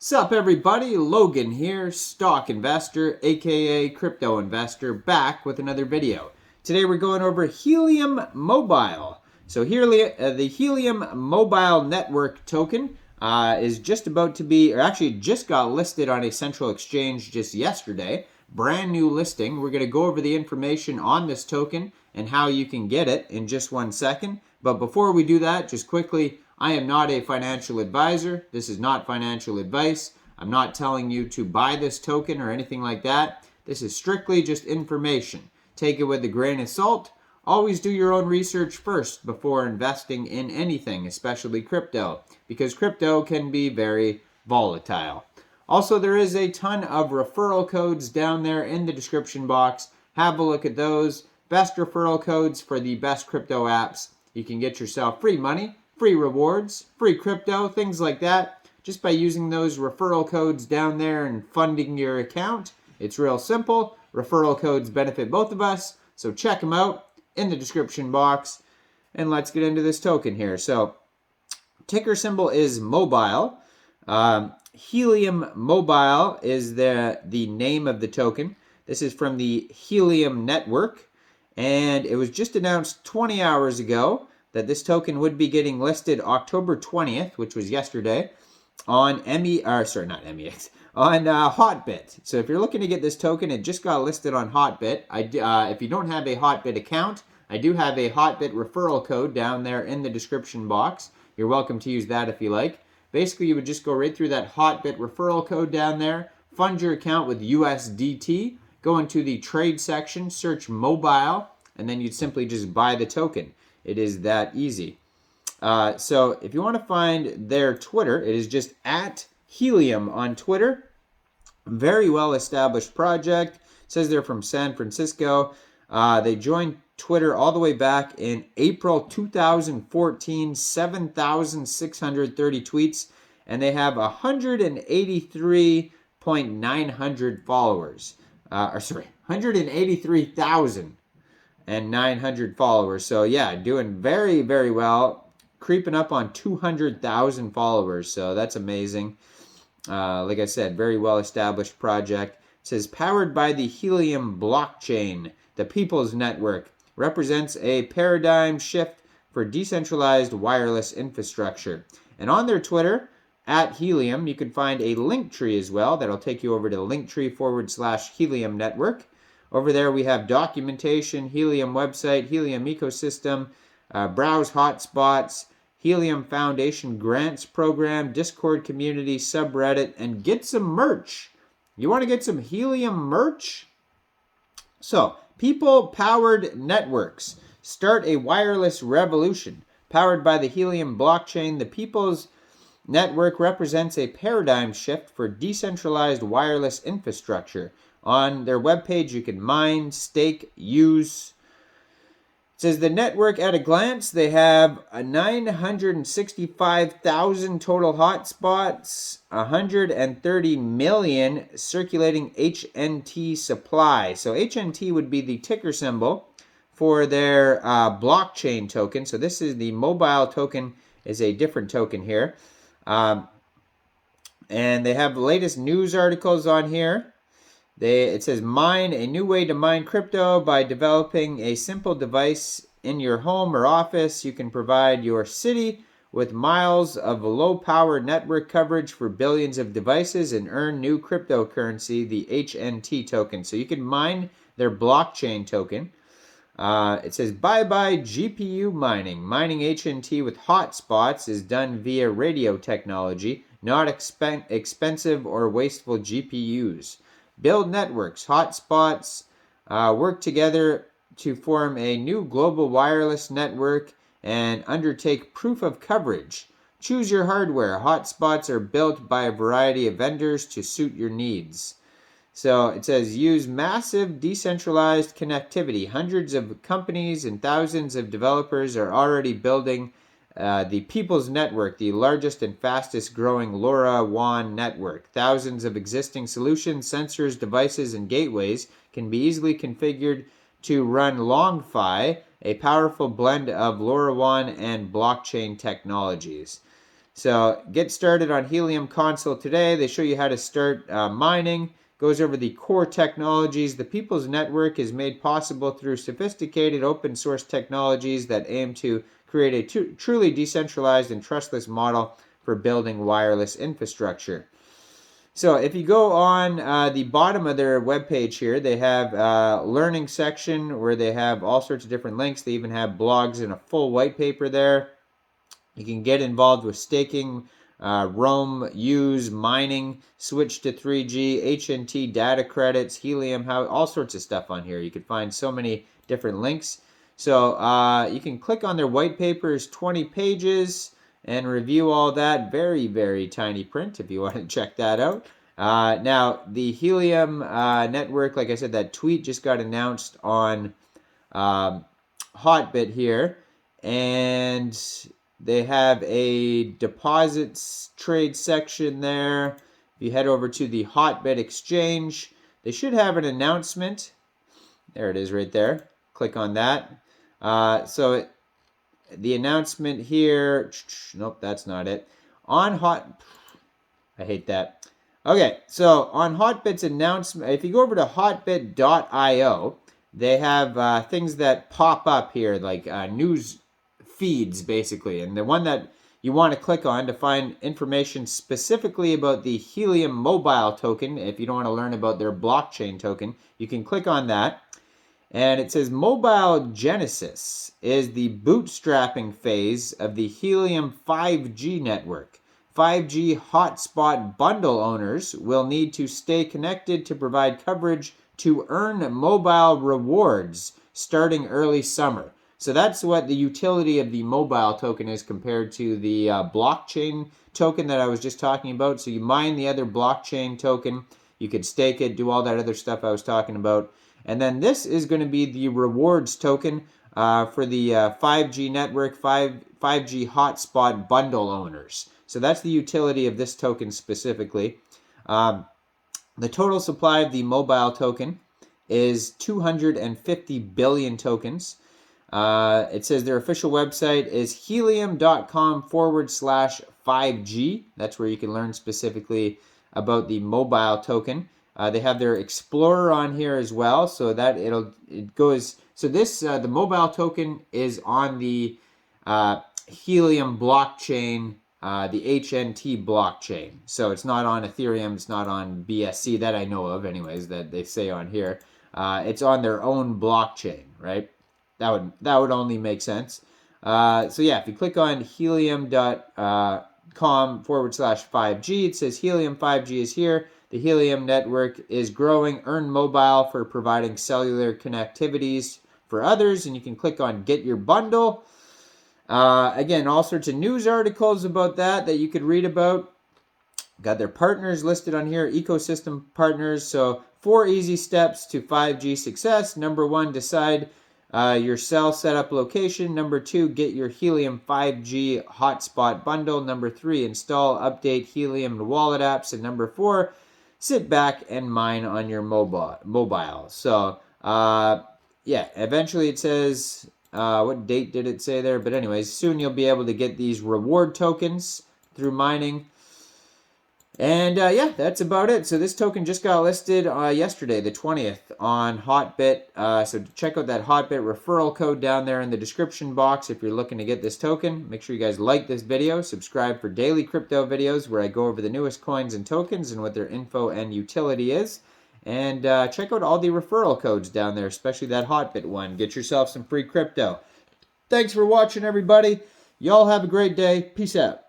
Sup everybody, Logan here, stock investor, aka crypto investor, back with another video. Today we're going over Helium Mobile. So the Helium Mobile Network token is just about to be, or actually just got listed on a central exchange just yesterday. Brand new listing. We're going to go over the information on this token and how you can get it in just 1 second. But before we do that, just quickly, I am not a financial advisor. This is not financial advice. I'm not telling you to buy this token or anything like that. This is strictly just information. Take it with a grain of salt. Always do your own research first before investing in anything, especially crypto, because crypto can be very volatile. Also, there is a ton of referral codes down there in the description box. Have a look at those. Best referral codes for the best crypto apps. You can get yourself free money, free rewards, free crypto, things like that, just by using those referral codes down there and funding your account. It's real simple. Referral codes benefit both of us, so check them out in the description box. And let's get into this token here. So, ticker symbol is mobile. Helium Mobile is the name of the token. This is from the Helium network, and it was just announced 20 hours ago that this token would be getting listed October 20th, which was yesterday, on Hotbit. So if you're looking to get this token, it just got listed on Hotbit. If you don't have a Hotbit account, I do have a Hotbit referral code down there in the description box. You're welcome to use that if you like. Basically, you would just go right through that Hotbit referral code down there, fund your account with USDT, go into the trade section, search mobile, and then you'd simply just buy the token. It is that easy. So if you want to find their Twitter, it is just at Helium on Twitter. Very well established project. It says they're from San Francisco. They joined Twitter all the way back in April 2014, 7,630 tweets, and they have 183,900 followers. 183,900 followers. So yeah, doing very, very well. Creeping up on 200,000 followers. So that's amazing. Like I said, very well established project. It says powered by the Helium blockchain, the People's Network represents a paradigm shift for decentralized wireless infrastructure. And on their Twitter, at Helium, you can find a link tree as well. That'll take you over to linktree/Helium network. Over there we have documentation, Helium website, Helium ecosystem, browse hotspots, Helium Foundation grants program, Discord community, subreddit, and get some merch. You want to get some Helium merch? So, people-powered networks start a wireless revolution. Powered by the Helium blockchain, the People's Network represents a paradigm shift for decentralized wireless infrastructure. On their webpage, you can mine, stake, use. It says the network at a glance, they have 965,000 total hotspots, 130 million circulating HNT supply. So HNT would be the ticker symbol for their blockchain token. So this is the mobile token, is a different token here. And they have the latest news articles on here. It says mine, a new way to mine crypto by developing a simple device in your home or office. You can provide your city with miles of low-power network coverage for billions of devices and earn new cryptocurrency, the HNT token. So you can mine their blockchain token. It says bye-bye GPU mining. Mining HNT with hotspots is done via radio technology, not expensive or wasteful GPUs. Build networks, hotspots, work together to form a new global wireless network and undertake proof of coverage. Choose your hardware. Hotspots are built by a variety of vendors to suit your needs. So it says use massive decentralized connectivity. Hundreds of companies and thousands of developers are already building the People's Network, the largest and fastest growing LoRaWAN network. Thousands of existing solutions, sensors, devices, and gateways can be easily configured to run LongFi, a powerful blend of LoRaWAN and blockchain technologies. So get started on Helium console today. They show you how to start mining. Goes over the core technologies. The People's Network is made possible through sophisticated open source technologies that aim to create a truly decentralized and trustless model for building wireless infrastructure. So if you go on the bottom of their webpage here, they have a learning section where they have all sorts of different links. They even have blogs and a full white paper there. You can get involved with staking, roam, use, mining, switch to 3G, HNT data credits, Helium, all sorts of stuff on here. You can find so many different links. So you can click on their white papers, 20 pages, and review all that. Very, very tiny print if you want to check that out. Now, the Helium network, like I said, that tweet just got announced on Hotbit here. And they have a deposits trade section there. If you head over to the Hotbit exchange, they should have an announcement. There it is right there. Click on that. The announcement here, nope, that's not it. I hate that. Okay, so on Hotbit's announcement, if you go over to hotbit.io, they have things that pop up here, like news feeds, basically. And the one that you want to click on to find information specifically about the Helium mobile token, if you don't want to learn about their blockchain token, you can click on that. And it says Mobile Genesis is the bootstrapping phase of the Helium 5G network. 5G hotspot bundle owners will need to stay connected to provide coverage to earn mobile rewards starting early summer. So that's what the utility of the mobile token is compared to the blockchain token that I was just talking about. So you mine the other blockchain token, you could stake it, do all that other stuff I was talking about. And then this is going to be the rewards token for the 5G network, 5G hotspot bundle owners. So that's the utility of this token specifically. The total supply of the mobile token is 250 billion tokens. It says their official website is helium.com/5G. That's where you can learn specifically about the mobile token. They have their Explorer on here as well, so that it goes. So this the mobile token is on the Helium blockchain, the HNT blockchain. So it's not on Ethereum, it's not on BSC that I know of, anyways, that they say on here. It's on their own blockchain, right? That would only make sense. So yeah, if you click on helium.com/5G, it says Helium 5G is here. The Helium network is growing. Earn mobile for providing cellular connectivities for others, and you can click on Get Your Bundle. Again, all sorts of news articles about that you could read about. Got their partners listed on here, ecosystem partners. So 4 easy steps to 5G success. Number 1, decide your cell setup location. Number 2, get your Helium 5G hotspot bundle. Number 3, install, update Helium wallet apps. And number 4, sit back and mine on your mobile. So, yeah, eventually it says, what date did it say there? But anyways, soon you'll be able to get these reward tokens through mining. And yeah, that's about it. So this token just got listed yesterday, the 20th, on Hotbit. So check out that Hotbit referral code down there in the description box if you're looking to get this token. Make sure you guys like this video. Subscribe for daily crypto videos where I go over the newest coins and tokens and what their info and utility is. And check out all the referral codes down there, especially that Hotbit one. Get yourself some free crypto. Thanks for watching, everybody. Y'all have a great day. Peace out.